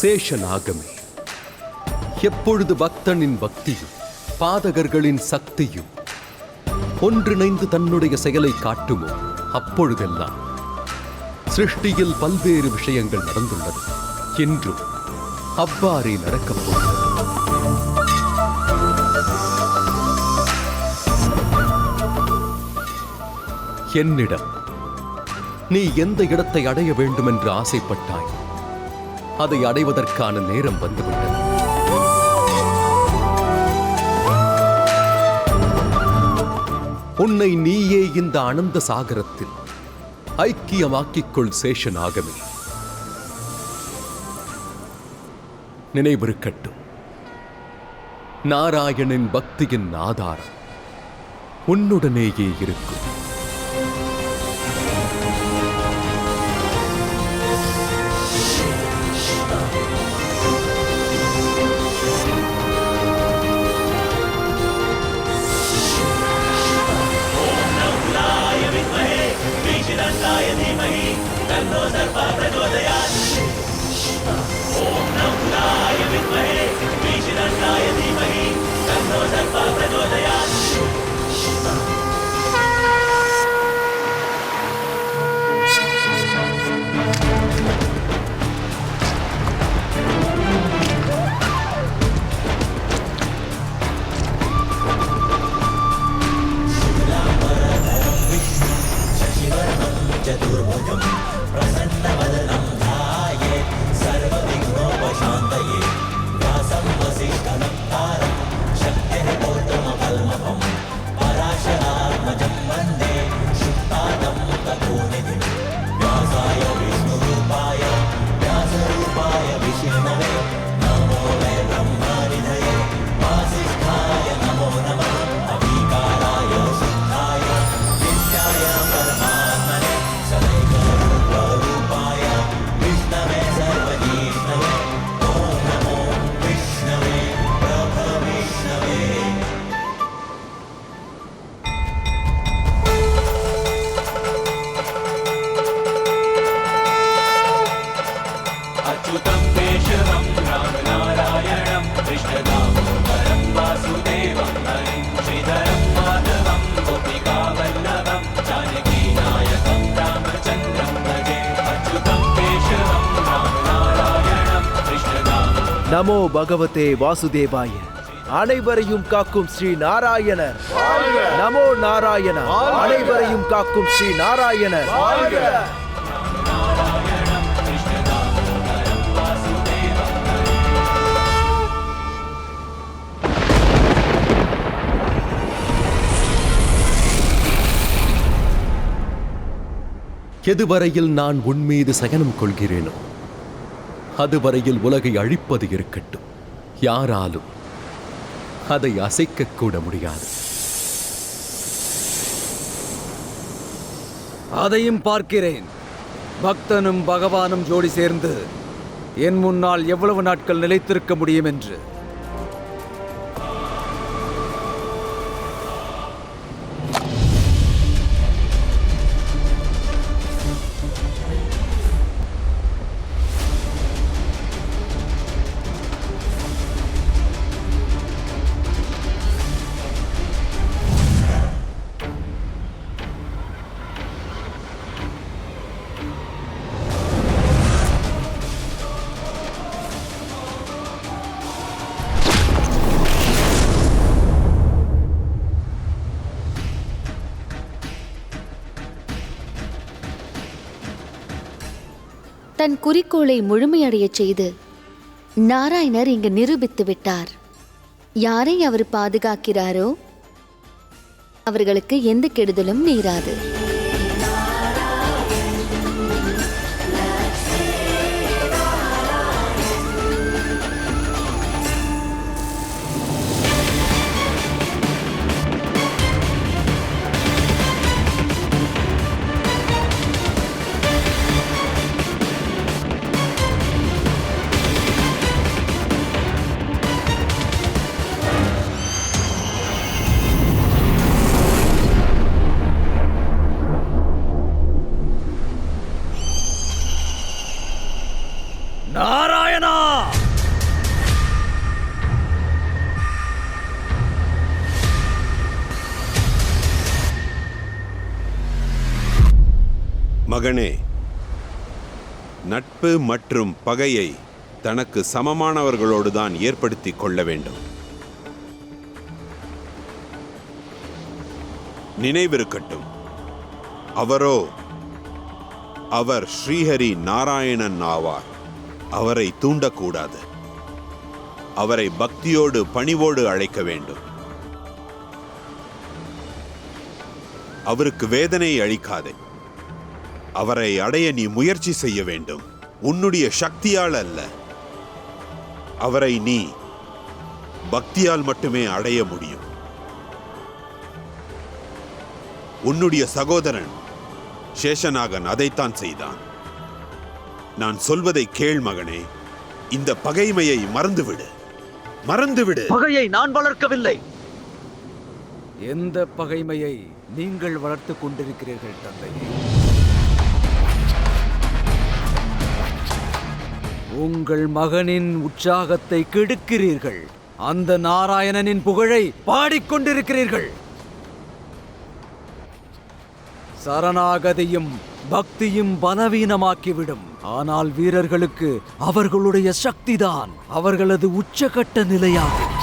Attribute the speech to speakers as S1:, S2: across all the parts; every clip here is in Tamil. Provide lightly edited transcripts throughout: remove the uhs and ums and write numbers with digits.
S1: சேஷநாகமே, எப்பொழுது பக்தனின் பக்தியும் பாதகர்களின் சக்தியும் ஒன்றிணைந்து தன்னுடைய செயலை காட்டுமோ அப்பொழுதெல்லாம் சிருஷ்டியில் பல்வேறு விஷயங்கள் நடந்துள்ளது. என்றும் அவ்வாறே நடக்கப் போகிறது. என்னிடம் நீ எந்த இடத்தை அடைய வேண்டும் என்று ஆசைப்பட்டாய், அதை அடைவதற்கான நேரம் வந்துவிட்டது. உன்னை நீயே இந்த அனந்த சாகரத்தில் ஐக்கியமாக்கிக் கொள் சேஷநாகமே. நினைவிருக்கட்டும், நாராயணன் பக்தியின் ஆதாரம் உன்னுடனேயே இருக்கும்.
S2: நமோ பகவதே வாசுதேவாய. அனைவரையும் காக்கும் ஸ்ரீ நாராயணர். நமோ நாராயணா. அனைவரையும் காக்கும் ஸ்ரீ நாராயணர்.
S1: எதுவரையில் நான் உன்மீது சயனம் கொள்கிறேனோ அதுவரையில் உலகை அழிப்பது இருக்கட்டும், யாராலும் அதை அசைக்க கூட முடியாது.
S3: அதையும் பார்க்கிறேன். பக்தனும் பகவானும் ஜோடி சேர்ந்து என் முன்னால் எவ்வளவு நாட்கள் நிலைத்திருக்க முடியும் என்று.
S4: தன் குறிக்கோளை முழுமையடையச் செய்து நாராயணர் இங்கு நிரூபித்து விட்டார். யாரை அவர் பாதுகாக்கிறாரோ அவர்களுக்கு எந்த கெடுதலும் நேராது.
S3: நாராயணா!
S5: மகனே, நட்பு மற்றும் பகையை தனக்கு சமமானவர்களோடு தான் ஏற்படுத்திக் கொள்ள வேண்டும். நினைவிருக்கட்டும், அவர் ஸ்ரீஹரி நாராயணன் ஆவார். அவரை தூண்டக்கூடாது. அவரை பக்தியோடு பணிவோடு அழைக்க வேண்டும். அவருக்கு வேதனை அளிக்காதே. அவரை அடைய நீ முயற்சி செய்ய வேண்டும், உன்னுடைய சக்தியால் அல்ல. அவரை நீ பக்தியால் மட்டுமே அடைய முடியும். உன்னுடைய சகோதரன் சேஷநாகன் அதைத்தான் செய்தான். நான் சொல்வதை கேள் மகனே, இந்த பகைமையை மறந்துவிடு.
S3: பகையை நான் வளர்க்கவில்லை. எந்த பகைமையை நீங்கள் வளர்த்துக் கொண்டிருக்கிறீர்கள் தந்தையே? உங்கள் மகனின் உற்சாகத்தை கெடுக்கிறீர்கள். அந்த நாராயணனின் புகழை பாடிக்கொண்டிருக்கிறீர்கள். சரணாகதியும் பக்தியும் பலவீனமாக்கிவிடும். ஆனால் வீரர்களுக்கு அவர்களுடைய சக்திதான் அவர்களது உச்சகட்ட நிலையாகும்.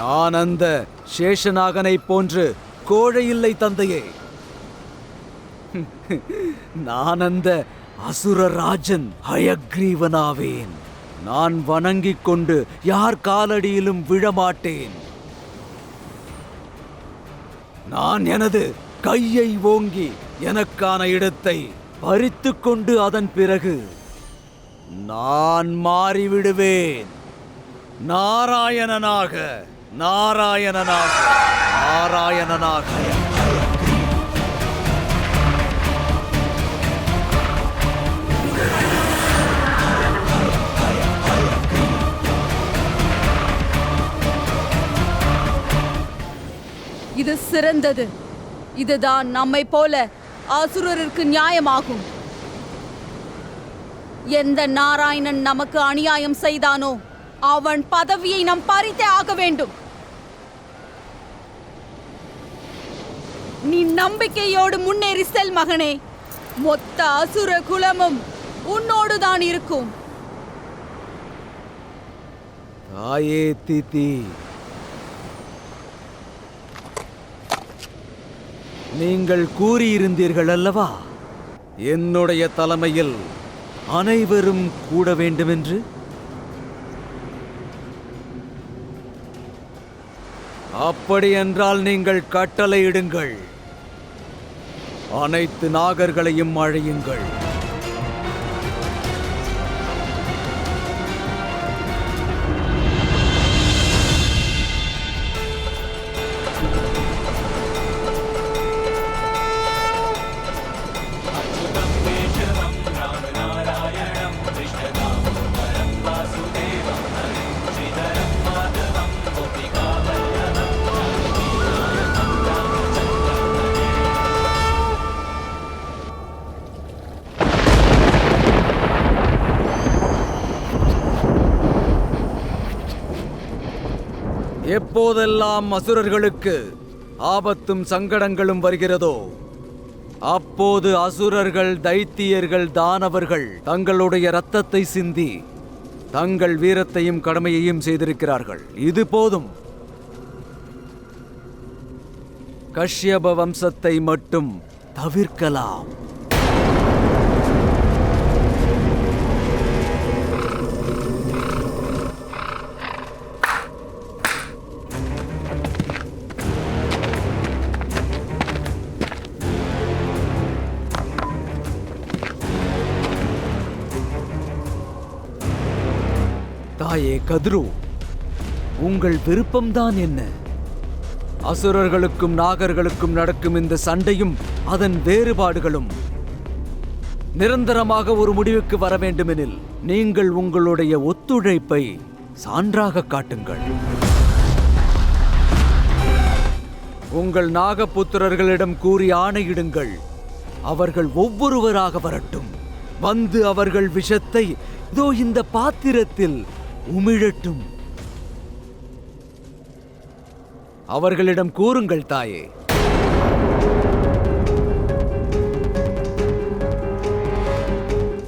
S3: நான் அந்த சேஷநாகனை போன்று கோழை இல்லை தந்தையே. நான் அந்த அசுரராஜன் ஹயக்ரீவனாவேன். நான் வணங்கிக் கொண்டு யார் காலடியிலும் விழமாட்டேன். நான் எனது கையை ஓங்கி எனக்கான இடத்தை பறித்து கொண்டு அதன் பிறகு நான் மாறிவிடுவேன். நாராயணனாக நாராயணனாக நாராயணனாக.
S6: இது சிறந்தது. இதுதான் நம்மை போல அசுரருக்கு நியாயமாகும். எந்த நாராயணன் நமக்கு அநியாயம் செய்தானோ அவன் பதவியை நாம் பறித்தே ஆக வேண்டும். நீ நம்பிக்கையோடு முன்னேறி செல் மகனே. மொத்த அசுர குலமும் உன்னோடுதான் இருக்கும்.
S3: தாயே திதி, நீங்கள் கூறியிருந்தீர்கள் அல்லவா, என்னுடைய தலைமையில் அனைவரும் கூட வேண்டுமென்று? அப்படி என்றால் நீங்கள் கட்டளையிடுங்கள். அனைத்து நாகர்களையும் அழையுங்கள். எப்போதெல்லாம் அசுரர்களுக்கு ஆபத்தும் சங்கடங்களும் வருகிறதோ அப்போது அசுரர்கள், தைத்தியர்கள், தானவர்கள் தங்களுடைய இரத்தத்தை சிந்தி தங்கள் வீரத்தையும் கடமையையும் செய்திருக்கிறார்கள். இது போதும். கஷ்யப வம்சத்தை மட்டும் தவிர்க்கலாம். தாயே கத்ரு, உங்கள் விருப்பம்தான் என்ன? அசுரர்களுக்கும் நாகர்களுக்கும் நடக்கும் இந்த சண்டையும் அதன் வேறுபாடுகளும் நிரந்தரமாக ஒரு முடிவுக்கு வர வேண்டுமெனில் நீங்கள் உங்களுடைய ஒத்துழைப்பை சான்றாக காட்டுங்கள். உங்கள் நாகபுத்திரர்களிடம் கூறி ஆணையிடுங்கள். அவர்கள் ஒவ்வொருவராக வரட்டும். வந்து அவர்கள் விஷத்தை இதோ இந்த பாத்திரத்தில் உமிழட்டும். அவர்களிடம் கூறுங்கள் தாயே.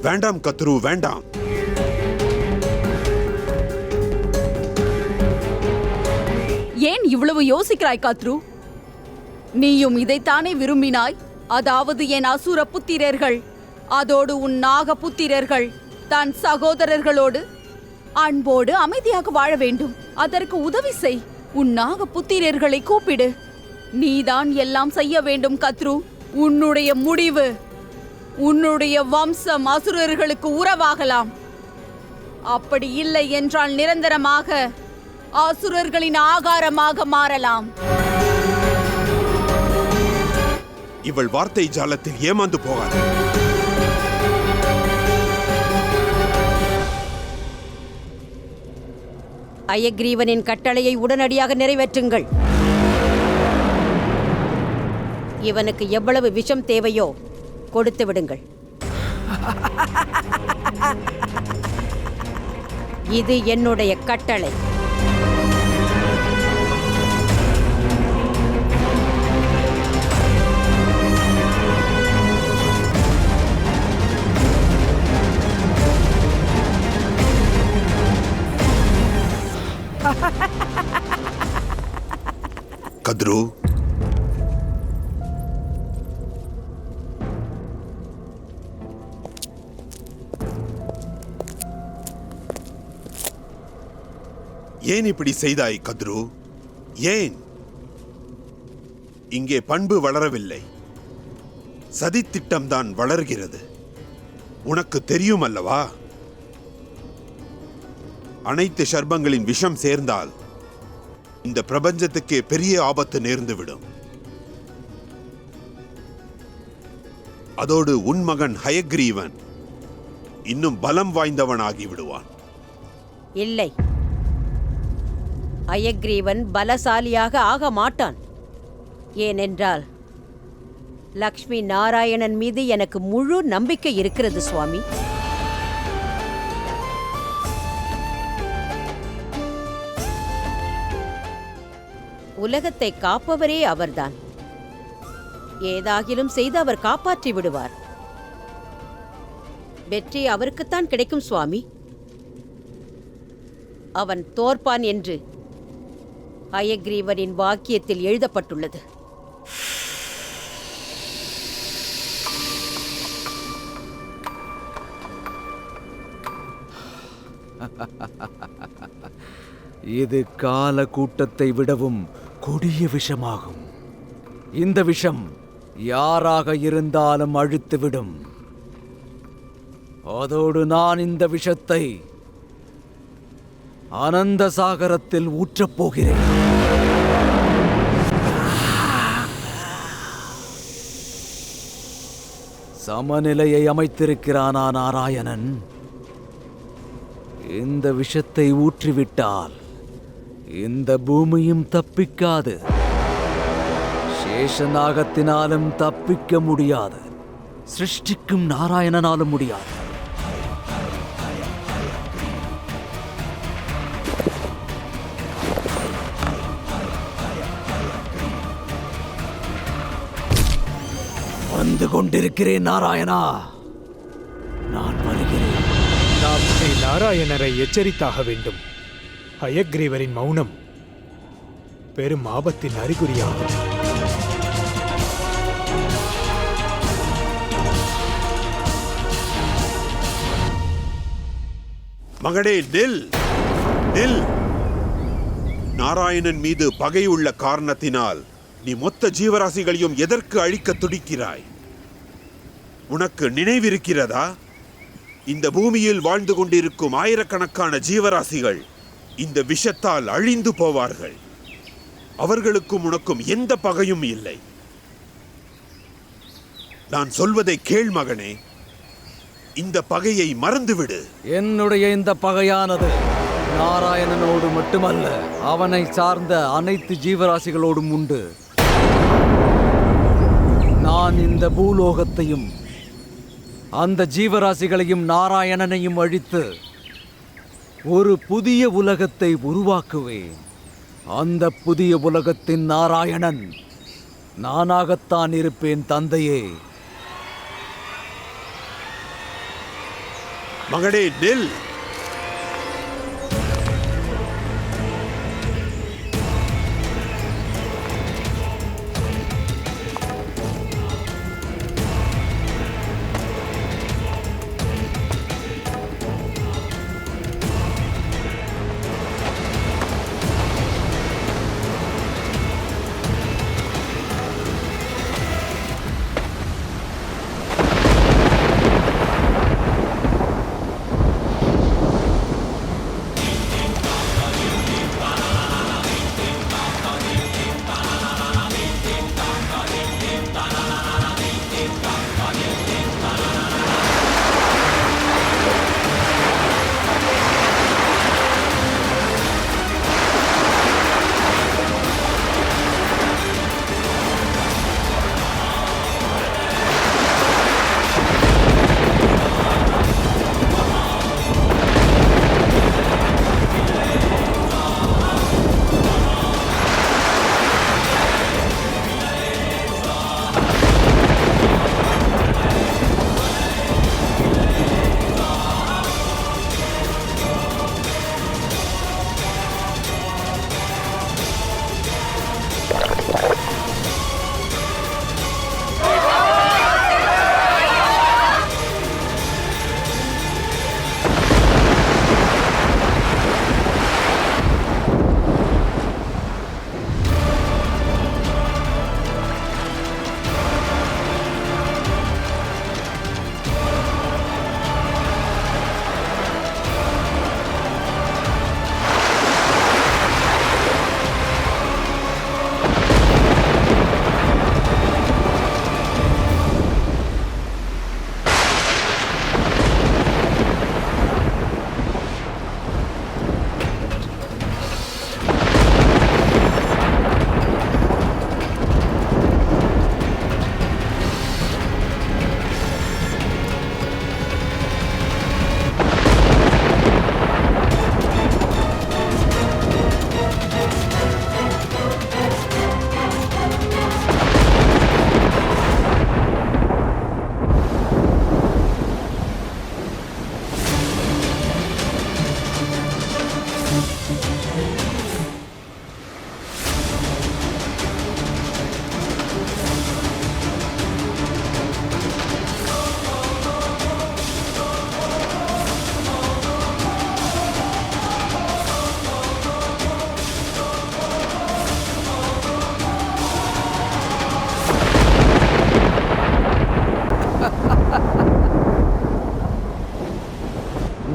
S5: வேண்டாம் கத்ரு, வேண்டாம்.
S6: ஏன் இவ்வளவு யோசிக்கிறாய் கத்ரு? நீயும் இதைத்தானே விரும்பினாய்? அதாவது என் அசுர புத்திரர்கள், அதோடு உன் நாக புத்திரர்கள் தன் சகோதரர்களோடு அன்போடு அமைதியாக வாழ வேண்டும். அதற்கு உதவி செய். உன் நாக புத்திரர்களை கூப்பிடு. நீதான் எல்லாம் செய்ய வேண்டும் கத்ரு. உன்னுடைய முடிவு, உன்னுடைய வம்சம் அசுரர்களுக்கு உறவாகலாம். அப்படி இல்லை என்றால் நிரந்தரமாக அசுரர்களின் ஆகாரமாக மாறலாம்.
S5: இவள் வார்த்தை ஜாலத்தில் ஏமாந்து போகாது.
S7: அயக்ரீவனின் கட்டளையை உடனடியாக நிறைவேற்றுங்கள். இவனுக்கு எவ்வளவு விஷம் தேவையோ கொடுத்து விடுங்கள். இது என்னுடைய கட்டளை.
S5: கத்ரு, ஏன் இப்படி செய்தாய் கத்ரு? ஏன்? இங்கே பண்பு வளரவில்லை, சதித்திட்டம்தான் வளர்கிறது. உனக்கு தெரியும் அல்லவா? அனைத்து சர்பங்களின் விஷம் சேர்ந்தால் இந்த பிரபஞ்சத்துக்கே பெரிய ஆபத்து நேர்ந்துவிடும். அதோடு உன் மகன் ஹயக்ரீவன் இன்னும் பலம் வாய்ந்தவனாகி விடுவான்.
S7: இல்லை, அயக்ரீவன் பலசாலியாக ஆக மாட்டான். ஏனென்றால் லக்ஷ்மி நாராயணன் மீது எனக்கு முழு நம்பிக்கை இருக்கிறது சுவாமி. உலகத்தை காப்பவரே அவர்தான். ஏதாகிலும் செய்து அவர் காப்பாற்றி விடுவார். வெற்றி அவருக்குத்தான் கிடைக்கும் சுவாமி. அவன் தோற்பான் என்று ஹயக்ரீவனின் வாக்கியத்தில் எழுதப்பட்டுள்ளது.
S3: இது கால கூட்டத்தை விடவும் கொடிய விஷமாகும். இந்த விஷம் யாராக இருந்தாலும் அழித்துவிடும். அதோடு நான் இந்த விஷத்தை அனந்த சாகரத்தில் ஊற்றப் போகிறேன். சமநிலையை அமைத்திருக்கிறானா நாராயணன்? இந்த விஷத்தை ஊற்றிவிட்டால் இந்த பூமியும் தப்பிக்காது, சேஷநாகத்தினாலும் தப்பிக்க முடியாது, சிருஷ்டிக்கும் நாராயணனாலும் முடியாது. வந்து கொண்டிருக்கிறேன் நாராயணா, நான் வருகிறேன்.
S8: நாம் ஸ்ரீ நாராயணரை எச்சரித்தாக வேண்டும். ஹயக்ரீவரின் மௌனம் பெரும் ஆபத்தின் அறிகுறியாகும்.
S5: மகனே, நில் நில். நாராயணன் மீது பகை உள்ள காரணத்தினால் நீ மொத்த ஜீவராசிகளையும் எதற்கு அழிக்க துடிக்கிறாய்? உனக்கு நினைவிருக்கிறதா? இந்த பூமியில் வாழ்ந்து கொண்டிருக்கும் ஆயிரக்கணக்கான ஜீவராசிகள் இந்த விஷத்தால் அழிந்து போவார்கள். அவர்களுக்கும் உனக்கும் எந்த பகையும் இல்லை. நான் சொல்வதை கேள் மகனே, இந்த பகையை மறந்துவிடு.
S3: என்னுடைய இந்த பகையானது நாராயணனோடு மட்டுமல்ல, அவனை சார்ந்த அனைத்து ஜீவராசிகளோடும் உண்டு. நான் இந்த பூலோகத்தையும் அந்த ஜீவராசிகளையும் நாராயணனையும் அழித்து ஒரு புதிய உலகத்தை உருவாக்குவேன். அந்த புதிய உலகத்தின் நாராயணன் நானாகத்தான் இருப்பேன் தந்தையே.
S5: மகனே நெல்.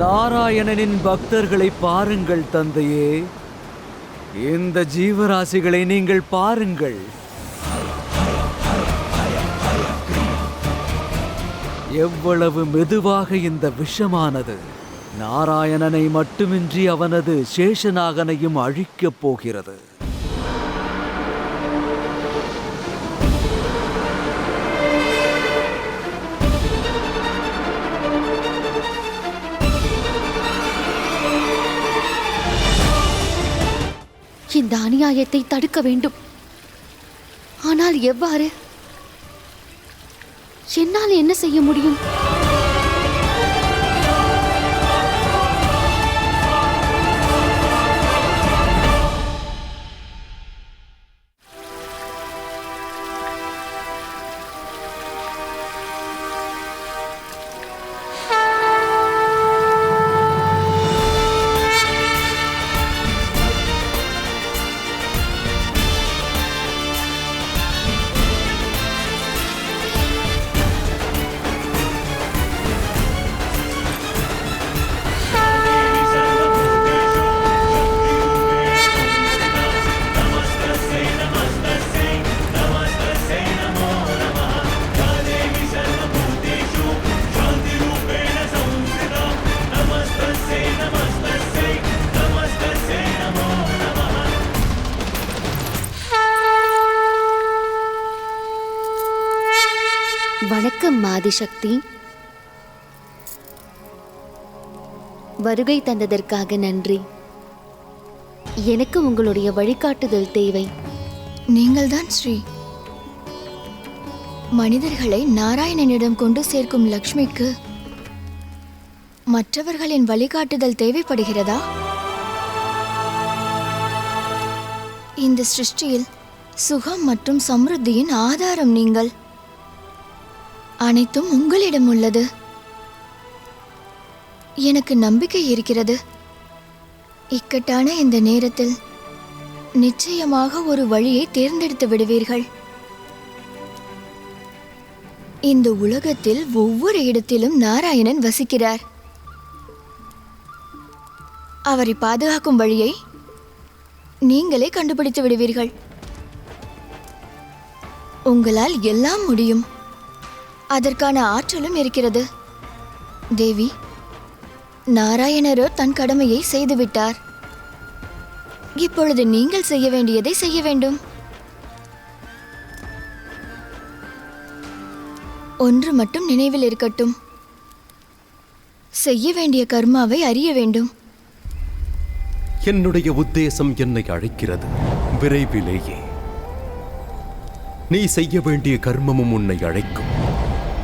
S3: நாராயணனின் பக்தர்களை பாருங்கள் தந்தையே. இந்த ஜீவராசிகளை நீங்கள் பாருங்கள். எவ்வளவு மெதுவாக இந்த விஷமானது நாராயணனை மட்டுமின்றி அவனது சேஷநாகனையும் அழிக்கப் போகிறது.
S4: இந்த அநியாயத்தை தடுக்க வேண்டும். ஆனால் எவ்வாறு? என்னால் என்ன செய்ய முடியும்? ஆதிசக்தி, வருகை தந்ததற்காக நன்றி. எனக்கு உங்களுடைய வழிகாட்டுதல் தேவை.
S9: நீங்கள்தான் ஸ்ரீ. மனிதர்களை நாராயணனிடம் கொண்டு சேர்க்கும் லக்ஷ்மிக்கு மற்றவர்களின் வழிகாட்டுதல் தேவைப்படுகிறதா? இந்த சிருஷ்டியில் சுகம் மற்றும் சம்ருத்தியின் ஆதாரம் நீங்கள். அனைத்தும் உங்களிடம் உள்ளது. எனக்கு நம்பிக்கை இருக்கிறது. இக்கட்டான இந்த நேரத்தில் நிச்சயமாக ஒரு வழியை தேர்ந்தெடுத்து விடுவீர்கள். இந்த உலகத்தில் ஒவ்வொரு இடத்திலும் நாராயணன் வசிக்கிறார். அவரை பாதுகாக்கும் வழியை நீங்களே கண்டுபிடித்து விடுவீர்கள். உங்களால் எல்லாம் முடியும். அதற்கான ஆற்றலும் இருக்கிறது. தேவி, நாராயணரோ தன் கடமையை செய்துவிட்டார். இப்பொழுது நீங்கள் செய்ய வேண்டியதை செய்ய வேண்டும். ஒன்று மட்டும் நினைவில் இருக்கட்டும். செய்ய வேண்டிய கர்மாவை அறிய வேண்டும்.
S1: என்னுடைய உத்தேசம் என்னை அழைக்கிறது. விரைவிலேயே நீ செய்ய வேண்டிய கர்மமும் உன்னை அழைக்கும்.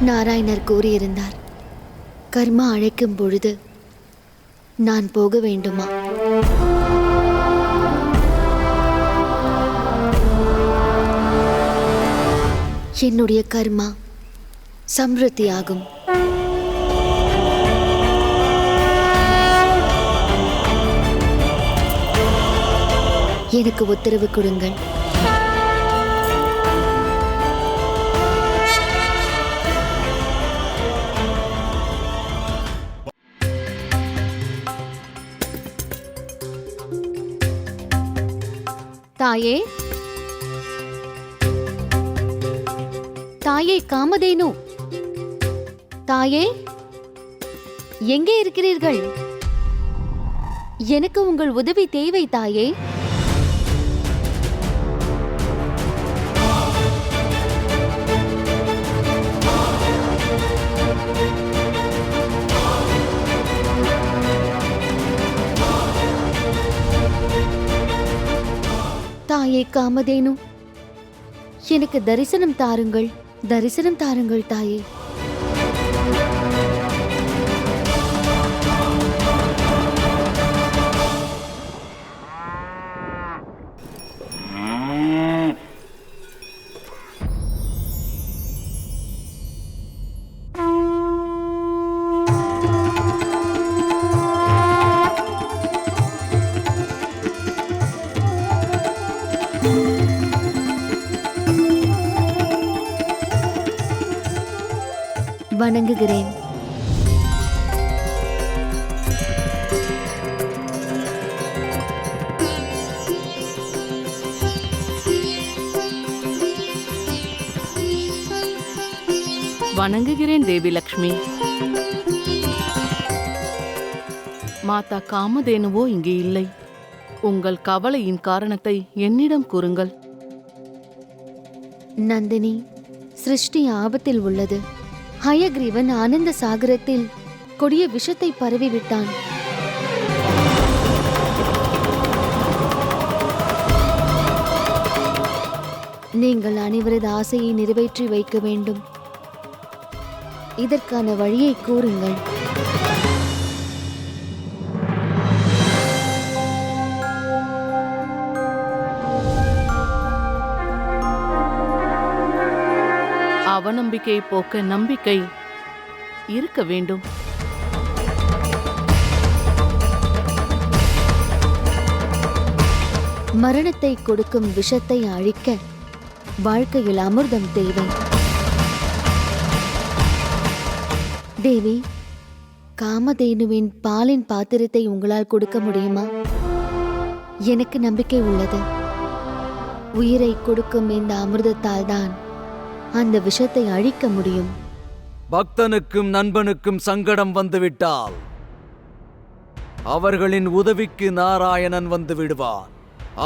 S4: நாராயணர் கூறியிருந்தார், கர்மா அழைக்கும் பொழுது நான் போக வேண்டுமா? என்னுடைய கர்மா சம்ருத்தியாகும். எனக்கு உத்தரவு கொடுங்கள். தாயே, தாயே காமதேனு, தாயே எங்கே இருக்கிறீர்கள்? எனக்கு உங்கள் உதவி தேவை தாயே. தாயே காமதேனு, எனக்கு தரிசனம் தாருங்கள், தரிசனம் தாருங்கள் தாயே. வணங்குகிறேன்.
S10: வணங்குகிறேன் தேவி லக்ஷ்மி. மாதா காமதேனுவோ இங்கே இல்லை. உங்கள் கவலையின் காரணத்தை என்னிடம் கூறுங்கள்.
S4: நந்தினி, சிருஷ்டி ஆபத்தில் உள்ளது. ஹயக்ரீவன் ஆனந்த சாகரத்தில் கொடிய விஷத்தை பரவிவிட்டான். நீங்கள் அனைவரது ஆசையை நிறைவேற்றி வைக்க வேண்டும். இதற்கான வழியை கூறுங்கள்.
S10: அவநம்பிக்கையை போக்க நம்பிக்கை இருக்க வேண்டும்.
S4: மரணத்தை கொடுக்கும் விஷத்தை அழிக்க வாழ்க்கையில் அமிர்தம் தேவை. தேவி, காமதேனுவின் பாலின் பாத்திரத்தை உங்களால் கொடுக்க முடியுமா? எனக்கு நம்பிக்கை உள்ளது. உயிரை கொடுக்கும் இந்த அமிர்தத்தால் தான் அந்த விஷத்தை அழிக்க முடியும்.
S3: பக்தனுக்கும் நண்பனுக்கும் சங்கடம் வந்துவிட்டால் அவர்களின் உதவிக்கு நாராயணன் வந்து விடுவான்.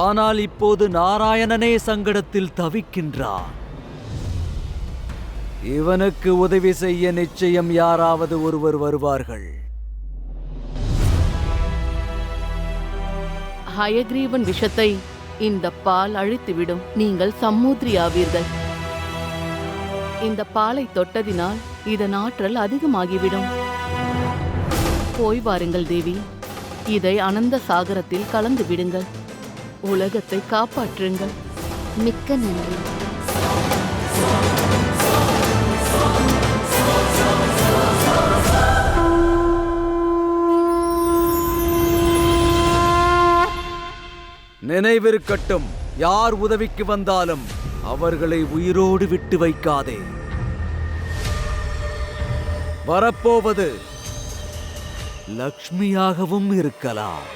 S3: ஆனால் இப்போது நாராயணனே சங்கடத்தில் தவிக்கின்றான். இவனுக்கு உதவி செய்ய நிச்சயம் யாராவது ஒருவர் வருவார்கள்.
S10: ஹயக்ரீவன் விஷத்தை இந்த பால் அழித்துவிடும். நீங்கள் சமுத்திரியாவீர்கள். இந்த பாலை தொட்டதினால் இதன் ஆற்றல் அதிகமாகிவிடும். போய் வாருங்கள் தேவி. இதை அனந்த சாகரத்தில் கலந்து விடுங்கள். உலகத்தை காப்பாற்றுங்கள்.
S4: மிக்க நன்றி.
S3: நினைவிருக்கட்டும், யார் உதவிக்கு வந்தாலும் அவர்களை உயிரோடு விட்டு வைக்காதே. வரப்போவது லக்ஷ்மியாகவும் இருக்கலாம்.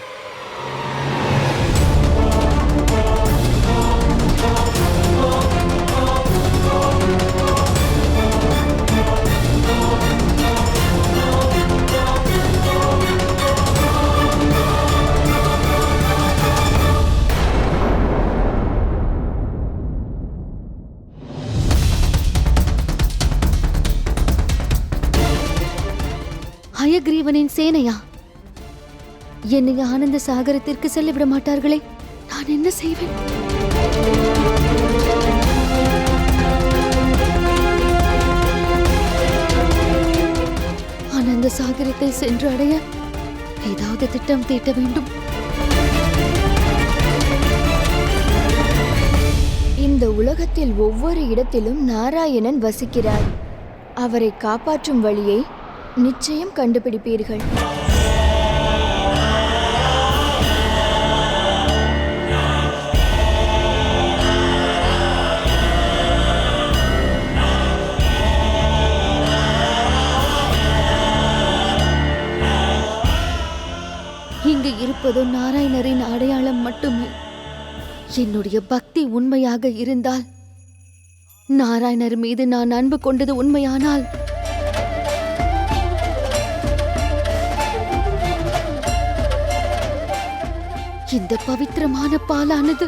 S4: ஹயக்ரீவனின் சேனையா? என்னை ஆனந்த சாகரத்திற்கு செல்ல விட மாட்டார்களே. நான் என்ன செய்வேன்? ஆனந்த சாகரத்தை சென்று அடைய ஏதாவது திட்டம் தீட்ட வேண்டும்.
S9: இந்த உலகத்தில் ஒவ்வொரு இடத்திலும் நாராயணன் வசிக்கிறார். அவரை காப்பாற்றும் வழியை நிச்சயம் கண்டுபிடிப்பீர்கள்.
S4: இங்கு இருப்பது நாராயணரின் அடையாளம் மட்டுமே. என்னுடைய பக்தி உண்மையாக இருந்தால், நாராயணர் மீது நான் அன்பு கொண்டது உண்மையானால், இந்த பவித்திரமான பாலானது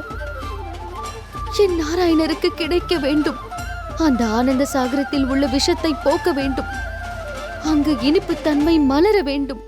S4: என் நாராயணருக்கு கிடைக்க வேண்டும். அந்த ஆனந்த சாகரத்தில் உள்ள விஷத்தை போக்க வேண்டும். அங்கு இனிப்பு தன்மை மலர வேண்டும்.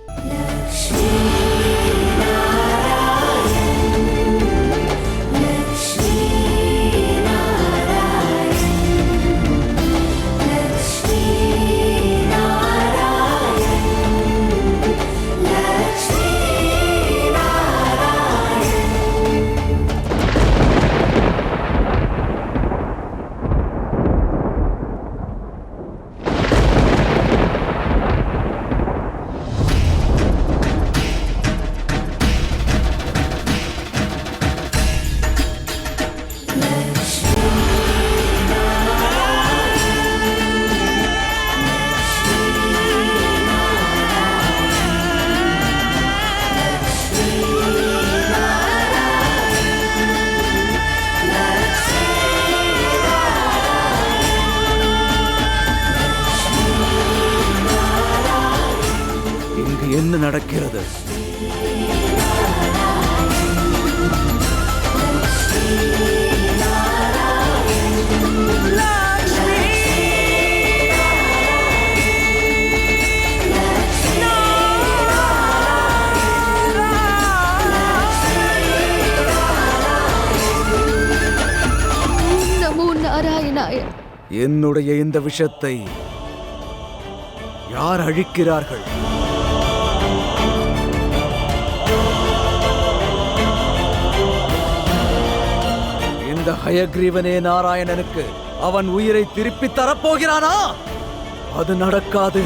S3: என்ன நடக்கிறது?
S4: நமோ நாராயணாய.
S3: என்னுடைய இந்த விஷத்தை யார் அழிக்கிறார்கள்? இந்த ஹயக்ரீவனே நாராயணனுக்கு அவன் உயிரை திருப்பி தரப்போகிறானா? அது நடக்காது.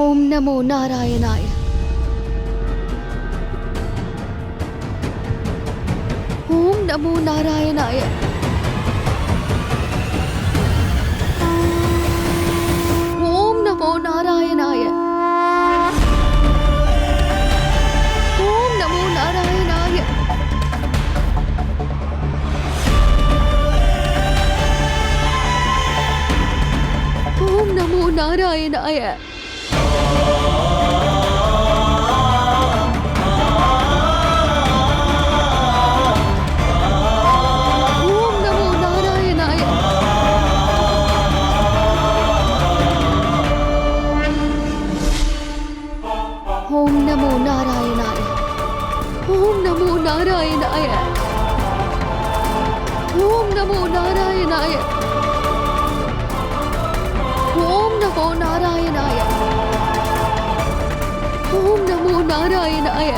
S4: ஓம் நமோ நாராயணாய. ஓம் நமோ நாராயணாய. ஓம் நமோ நாராயணாய. ஓம் நமோ நாராயணாய. ஓம் நமோ நாராயணாய. ஓம் நமோ நாராயணாய. ஓம் நமோ நாராயணாய. ஓம் நமோ நாராயணாய. ஓம் நமோ நாராயணாய. ஓம் நமோ நாராயணாய.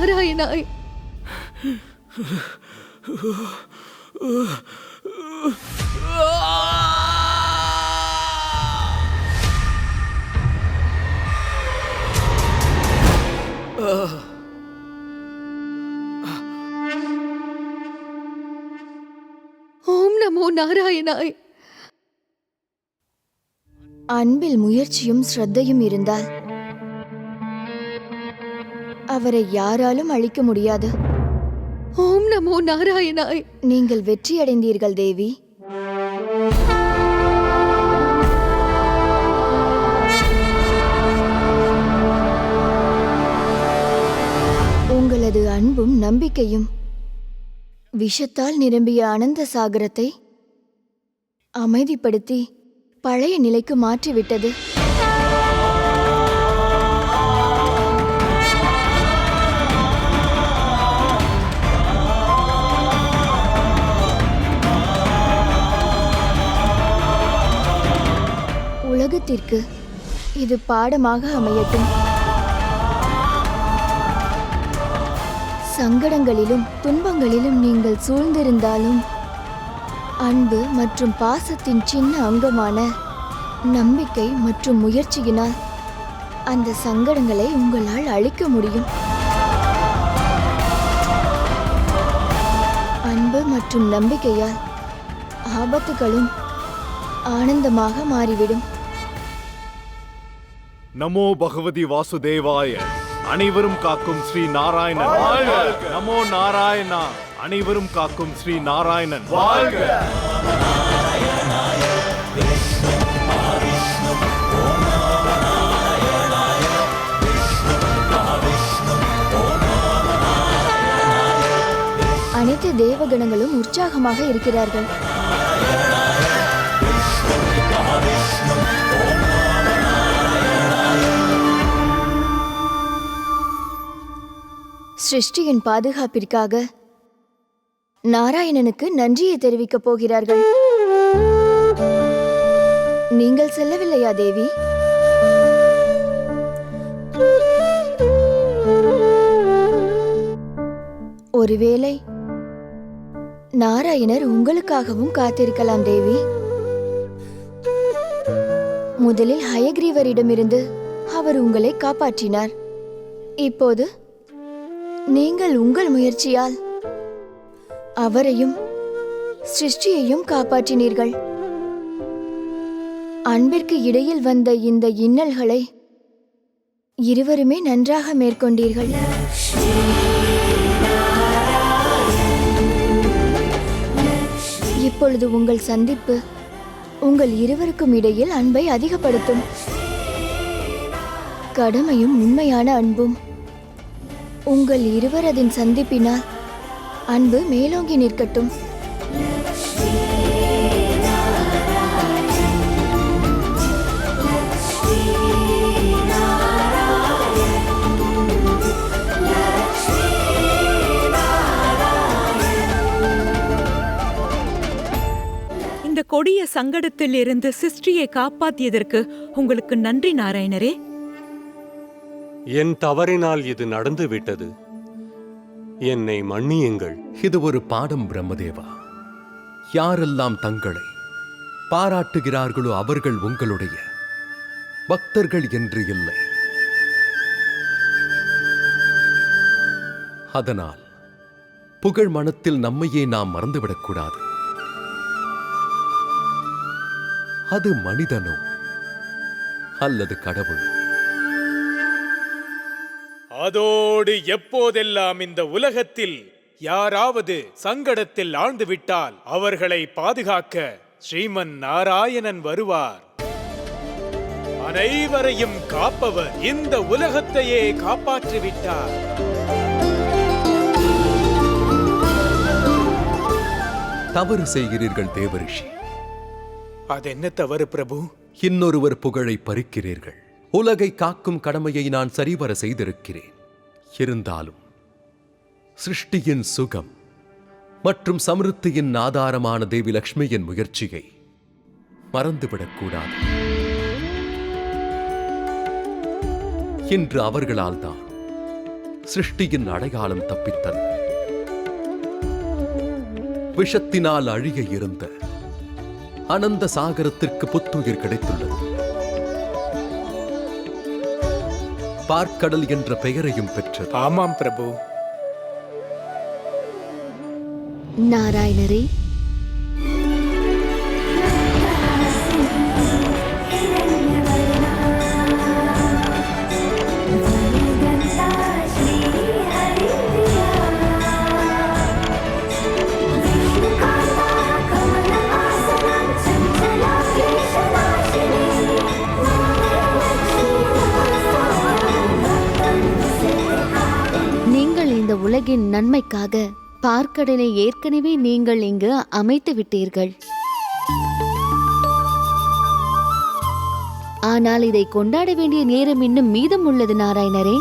S4: நாராயணாய். ஓம் நமோ நாராயணாய்.
S9: அன்பில் முயற்சியும் ஸ்ரத்தையும் இருந்தால் அவரை யாராலும் அழிக்க முடியாது.
S4: ஓம் நமோ நாராயணாய்.
S9: நீங்கள் வெற்றியடைந்தீர்கள் தேவி. உங்களது அன்பும் நம்பிக்கையும் விஷத்தால் நிரம்பிய ஆனந்த சாகரத்தை அமைதிப்படுத்தி பழைய நிலைக்கு மாற்றிவிட்டது. உலகத்திற்கு இது பாடமாக அமையட்டும். சங்கடங்களிலும் துன்பங்களிலும் நீங்கள் சூழ்ந்திருந்தாலும் அன்பு மற்றும் பாசத்தின் சின்ன அங்கமான நம்பிக்கை மற்றும் முயற்சியினால் அந்த சங்கடங்களை உங்களால் அழிக்க முடியும். அன்பு மற்றும் நம்பிக்கையால் ஆபத்துகளும் ஆனந்தமாக மாறிவிடும்.
S2: நமோ பகவதி வாசுதேவாய. அனைவரும் காக்கும் ஸ்ரீ நாராயணன் வாழ்க. நமோ நாராயணா. அனைவரும் காக்கும் ஸ்ரீ நாராயணன் வாழ்க.
S9: அனைத்து தேவகணங்களும் உற்சாகமாக இருக்கிறார்கள். சிருஷ்டியின் பாதுகாப்பிற்காக நாராயணனுக்கு நன்றியை தெரிவிக்கப் போகிறார்கள். நீங்கள் செல்லவில்லையா தேவி? ஒருவேளை நாராயணர் உங்களுக்காகவும் காத்திருக்கலாம் தேவி. முதலில் ஹயக்ரீவரிடமிருந்து அவர் உங்களை காப்பாற்றினார். இப்போது நீங்கள் உங்கள் முயற்சியால் அவரையும் சிருஷ்டியையும் காப்பாற்றினீர்கள். அன்பிற்கு இடையில் வந்த இந்த இன்னல்களை இருவருமே நன்றாக மேற்கொண்டீர்கள். இப்பொழுது உங்கள் சந்திப்பு உங்கள் இருவருக்கும் இடையில் அன்பை அதிகப்படுத்தும். கடமையும் உண்மையான அன்பும் உங்கள் இருவரதின் சந்திப்பினால் அன்பு மேலோங்கி நிற்கட்டும்.
S6: கொடிய சங்கடத்தில் இருந்து சிருஷ்டியை காப்பாற்றியதற்கு உங்களுக்கு நன்றி நாராயணரே.
S11: என் தவறினால் இது நடந்து விட்டது. என்னை மன்னியுங்கள்.
S1: இது ஒரு பாடம் பிரம்மதேவா. யாரெல்லாம் தங்களை பாராட்டுகிறார்களோ அவர்கள் உங்களுடைய பக்தர்கள் என்று இல்லை. அதனால் புகழ் மனத்தில் நம்மையே நாம் மறந்துவிடக்கூடாது. அது மனிதனோ அல்லது கடவுளோ.
S8: அதோடு எப்போதெல்லாம் இந்த உலகத்தில் யாராவது சங்கடத்தில் ஆழ்ந்துவிட்டால் அவர்களை பாதுகாக்க ஸ்ரீமன் நாராயணன் வருவார். அனைவரையும் காப்பவர் இந்த உலகத்தையே காப்பாற்றிவிட்டார்.
S1: தவறு செய்கிறீர்கள் தேவரிஷி.
S8: அதென்ன தவறு பிரபு?
S1: இன்னொருவர் புகழை பறிக்கிறீர்கள். உலகை காக்கும் கடமையை நான் சரிவர செய்திருக்கிறேன். இருந்தாலும் சிருஷ்டியின் சுகம் மற்றும் சமிருத்தியின் ஆதாரமான தேவி லக்ஷ்மியின் முயற்சியை மறந்துவிடக்கூடாது. இன்று அவர்களால் தான் சிருஷ்டியின் அடையாளம் தப்பித்தது. விஷத்தினால் அழிய இருந்த அனந்த சாகரத்திற்கு புத்துயிர் கிடைத்துள்ளது. பார்க்கடல் என்ற பெயரையும் பெற்றது.
S8: ஆமாம் பிரபு.
S4: நாராயணரே, நீங்கள் இந்த உலகின் நன்மைக்காக பார்க்கடலை ஏற்கனவே நீங்கள் இங்கு அமைத்து விட்டீர்கள். ஆனால் இதை கொண்டாட வேண்டிய நேரம் இன்னும் மீதம் உள்ளது நாராயணரே.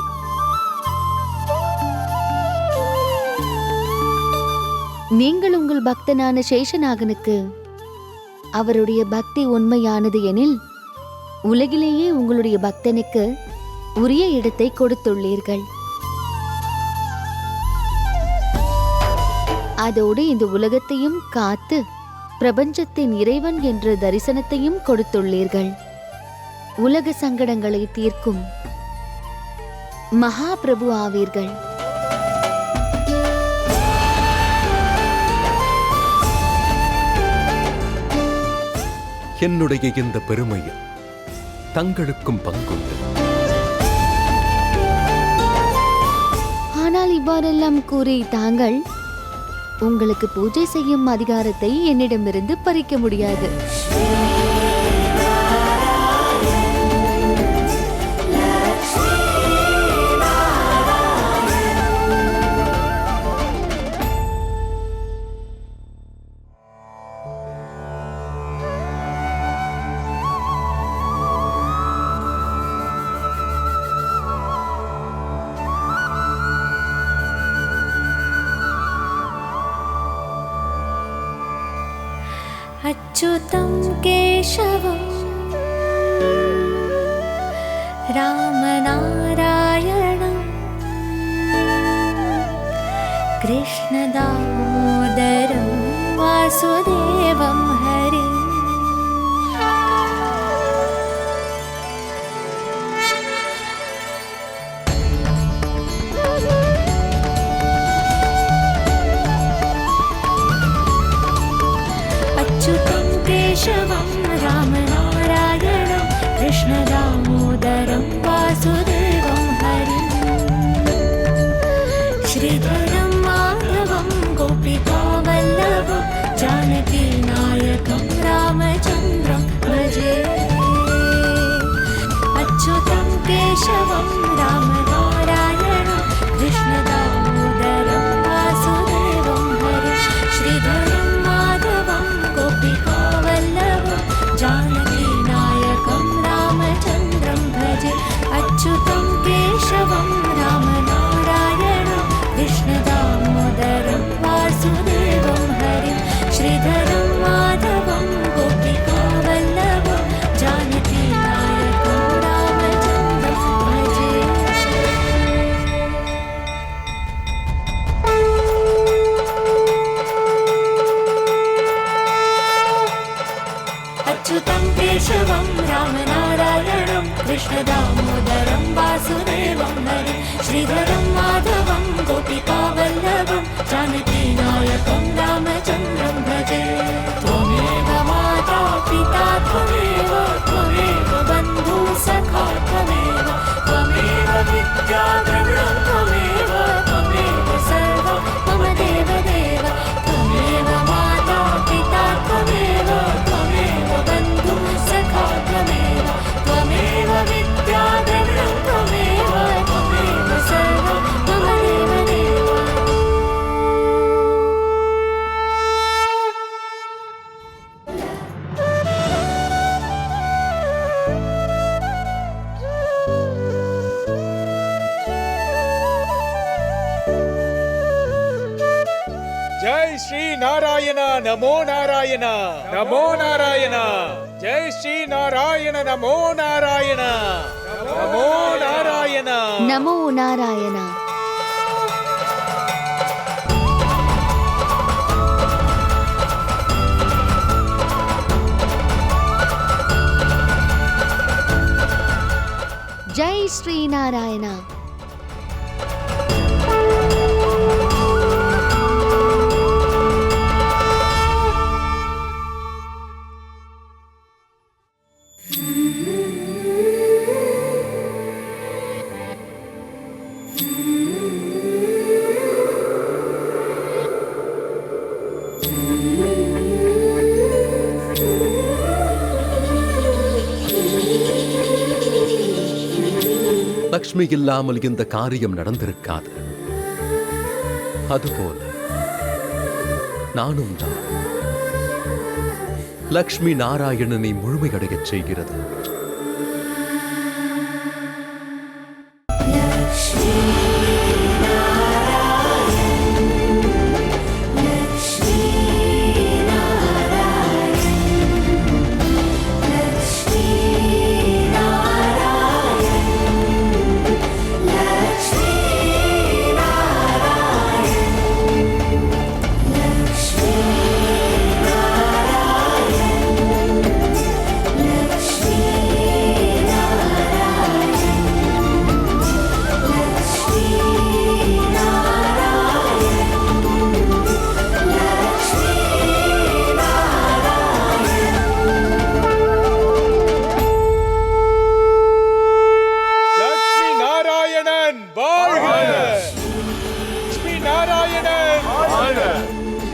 S4: நீங்கள் உங்கள் பக்தனான சேஷநாகனுக்கு அவருடைய பக்தி உண்மையானது எனில் உலகிலேயே உங்களுடைய பக்தனுக்கு உரிய இடத்தை கொடுத்துள்ளீர்கள். அதோடு இந்த உலகத்தையும் காத்து பிரபஞ்சத்தின் இறைவன் என்ற தரிசனத்தையும் கொடுத்துள்ளீர்கள். உலக சங்கடங்களை தீர்க்கும் மகா பிரபு ஆவீர்கள்.
S1: என்னுடைய இந்த பெருமையில் தங்களுக்கும் பங்குண்டு.
S4: ஆனால் இவ்வாறெல்லாம் கூறி தாங்கள் உங்களுக்கு பூஜை செய்யும் அதிகாரத்தை என்னிடமிருந்து பறிக்க முடியாது.
S9: अच्युतं केशवं रामनारायणं कृष्णदामोदरं वासुदेवं हरिम्. अच्युतं केशवं रामनारायणं कृष्णदामोदरं वासुदेवं हरिम्. श्रीधरं माधवं गोपिकावल्लभं जानकी
S12: केशवं रामनारायणं कृष्णदामोदरं वासुदेवं हरिं श्रीधरं माधवं गोपिकावल्लभं जानकीनायकं रामचन्द्रं भजे। त्वमेव माता पिता त्वमेव बन्धु सखा त्वमेव विद्या द्रविणं त्वमेव सर्वं मम देवदेव। त्वमेव माता पिता त्वमेव बन्धु सखा त्वमेव विद्या द्रविणं त्वमेव सर्वं मम देवदेव।
S8: जय श्री नारायण नमो नारायण नमो नारायण। जय श्री नारायण नमो नारायण नमो नारायण
S4: நமோ நாராயணா. ஜெய் ஸ்ரீ நாராயணா.
S1: லக்ஷ்மி இல்லாமல் இந்த காரியம் நடந்திருக்காது. அதுபோல நானும் தான் லக்ஷ்மி நாராயணனை முழுமையடையச் செய்கிறது.